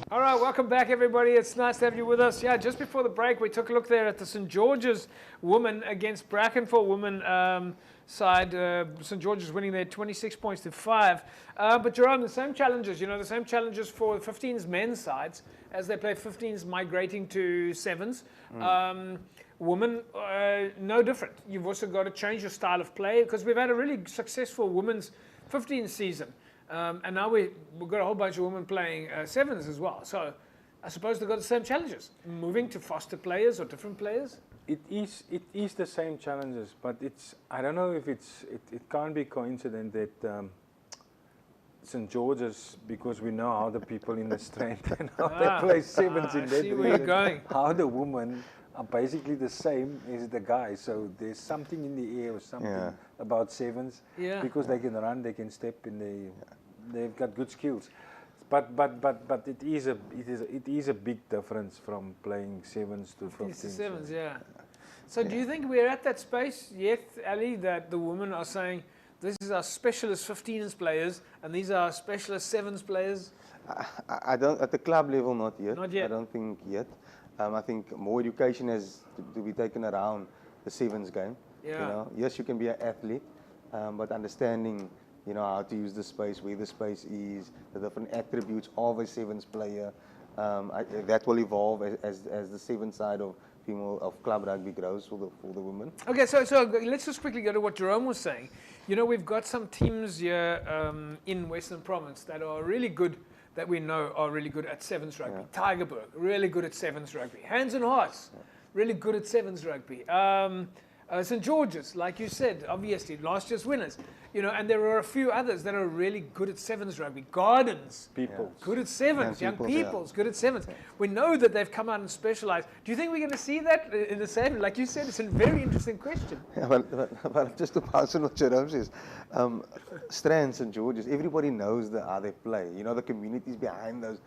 All right, welcome back, everybody. It's nice to have you with us. Yeah, just before the break, we took a look there at the St. George's women against Brackenfell women side. St. George's winning there 26 points to 5. But Jerome, the same challenges, the same challenges for the 15s men's sides as they play 15s migrating to 7s. Women, no different. You've also got to change your style of play because we've had a really successful women's 15 season. And now we've got a whole bunch of women playing 7s as well. So I suppose they've got the same challenges, moving to foster players or different players. It is the same challenges, but I don't know if it can't be coincident that St. George's, because we know how the people in the strength and how they play 7s in that see where you're going. how the women are basically the same as the guys. So there's something in the air or something about 7s, because they can run, they can step, and they've got good skills. But it is a big difference from playing 7s to 15s. 7s, yeah. So do you think we're at that space yet, Ali, that the women are saying this is our specialist 15s players and these are our specialist 7s players? I don't, at the club level, not yet. Not yet. I don't think yet. I think more education has to be taken around the 7s game. Yeah. Yes, you can be an athlete, but understanding, how to use the space, where the space is, the different attributes of a 7s player, that will evolve as the 7th side of club rugby grows for the women. Okay, so let's just quickly go to what Jerome was saying. We've got some teams here in Western Province that are really good, that we know are really good at 7s rugby. Tygerberg, really good at 7s rugby. Hands and Hearts, really good at 7s rugby. St. George's, like you said, obviously, last year's winners. And there are a few others that are really good at 7s rugby. Gardens, good at 7s. Young People's, good at 7s. We know that they've come out and specialized. Do you think we're going to see that in the same? Like you said, it's a very interesting question. Yeah, but just to pass on what Jerome says, Strand, St. George's, everybody knows how they play. The communities behind those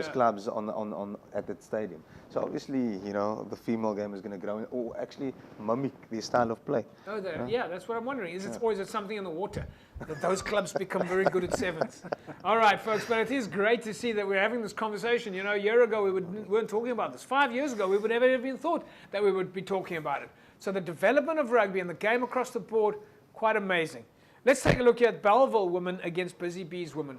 clubs at that stadium. So obviously, the female game is going to grow or actually mimic their style of play. Oh, that's what I'm wondering. Or is it something in the water that those clubs become very good at 7s? All right, folks, but it is great to see that we're having this conversation. A year ago we weren't talking about this. 5 years ago we would never have even thought that we would be talking about it. So the development of rugby and the game across the board, quite amazing. Let's take a look here at Belleville women against Busy Bees women.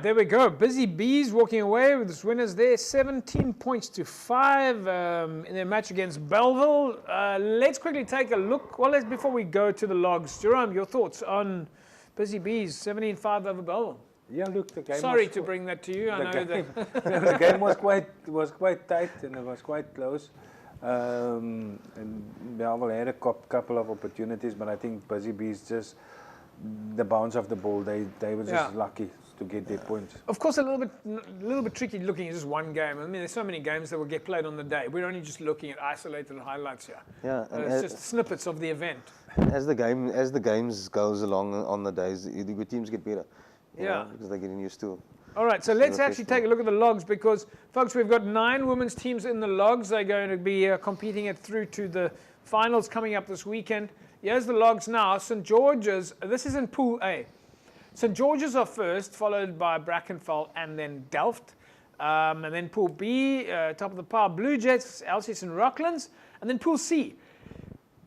there we go. Busy Bees walking away with its winners there, 17 points to 5 in their match against Belleville. Let's quickly take a look. Well, before we go to the logs, Jerome, your thoughts on Busy Bees, 17-5 over Belleville? Yeah, look, the game. Sorry to bring that to you. I know that the game was quite tight and it was quite close. And Belleville had a couple of opportunities, but I think Busy Bees just the bounce of the ball. They were just lucky to get their points. Of course, a little bit tricky looking at just one game. I mean, there's so many games that will get played on the day. We're only just looking at isolated highlights here. Yeah, it's just snippets of the event. As the games goes along on the days, the good teams get better. You know, because they're getting used to. All right, so let's actually take a look at the logs because, folks, we've got 9 women's teams in the logs. They're going to be competing it through to the finals coming up this weekend. Here's the logs now. St. George's, this is in Pool A. St. George's are first, followed by Brackenfell and then Delft. And then Pool B, top of the pile, Blue Jets, Elsies and Rocklands. And then Pool C,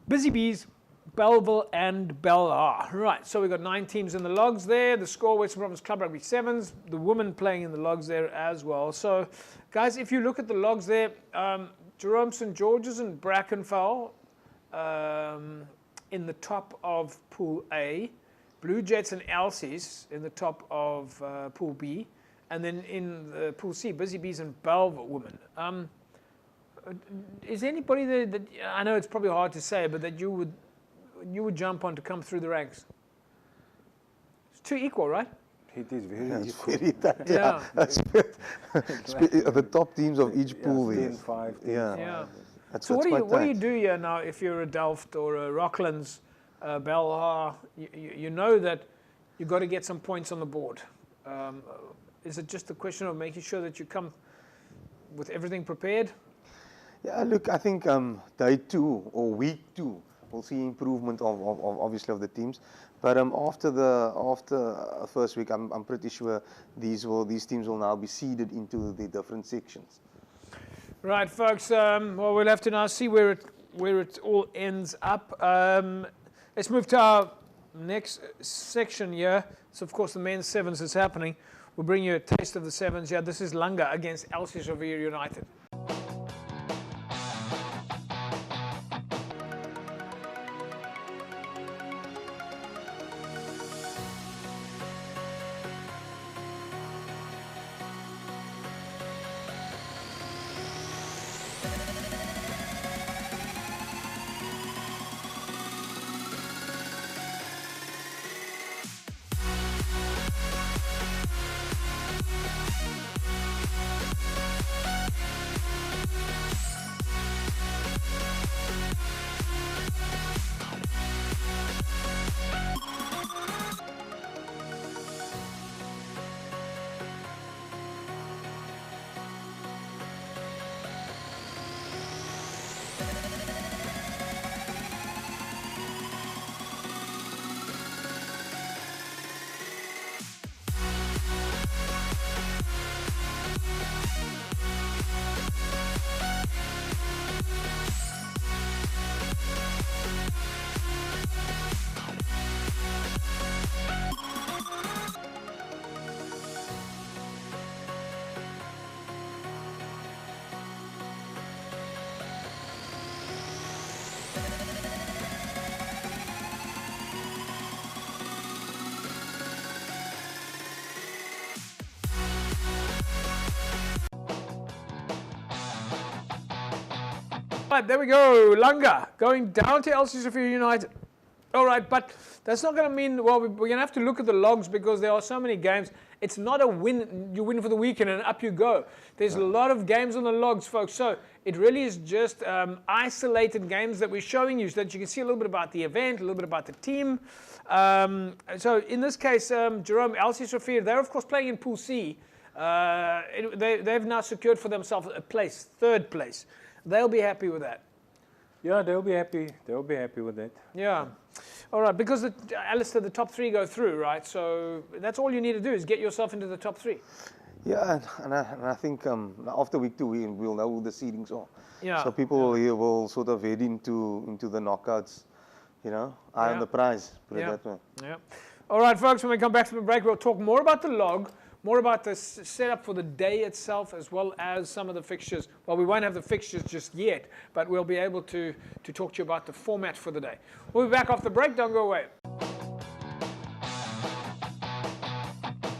Busy Bees, Belleville and Bellar. Right, so we've got 9 teams in the logs there. The score, Western Province Club Rugby Sevens. The women playing in the logs there as well. So, guys, if you look at the logs there, Jerome, St. George's and Brackenfell in the top of Pool A. Blue Jets and Elsies in the top of Pool B. And then in the Pool C, Busy Bees and Belleville women. Is anybody there that, I know it's probably hard to say, but that you would jump on to come through the ranks? It's too equal, right? It is very equal. Very tight, the top teams of each pool is 10-5. Yeah. So what do you do here now if you're a Delft or a Rocklands, Belhar? You know that you've got to get some points on the board. Is it just a question of making sure that you come with everything prepared? Yeah, look, I think day 2 or week 2 we'll see improvement of obviously of the teams, but after first week, I'm pretty sure these teams will now be seeded into the different sections. Right, folks. Well, we'll have to now see where it all ends up. Let's move to our next section here. So, of course, the men's sevens is happening. We'll bring you a taste of the sevens. Yeah, this is Lunga against Elsies United. Right, there we go. Lunga going down to Elsies United. All right, but that's not going to mean, well, we're going to have to look at the logs because there are so many games. It's not a win, you win for the weekend and up you go. There's a lot of games on the logs, folks. So it really is just isolated games that we're showing you so that you can see a little bit about the event, a little bit about the team. So in this case, Jerome, Elsies, they're of course playing in Pool C. They've now secured for themselves a place, 3rd place. They'll be happy with that. Yeah, they'll be happy. They'll be happy with that. Yeah. All right, because, Alistair, the top 3 go through, right? So that's all you need to do is get yourself into the top 3. Yeah, and I think after week 2, we'll know who the seedings are. Yeah. So people here will sort of head into the knockouts, you know, on the prize, put it that way. Yeah. All right, folks, when we come back from the break, we'll talk more about the log. more about the setup for the day itself, as well as some of the fixtures. Well, we won't have the fixtures just yet, but we'll be able to talk to you about the format for the day. We'll be back off the break. Don't go away.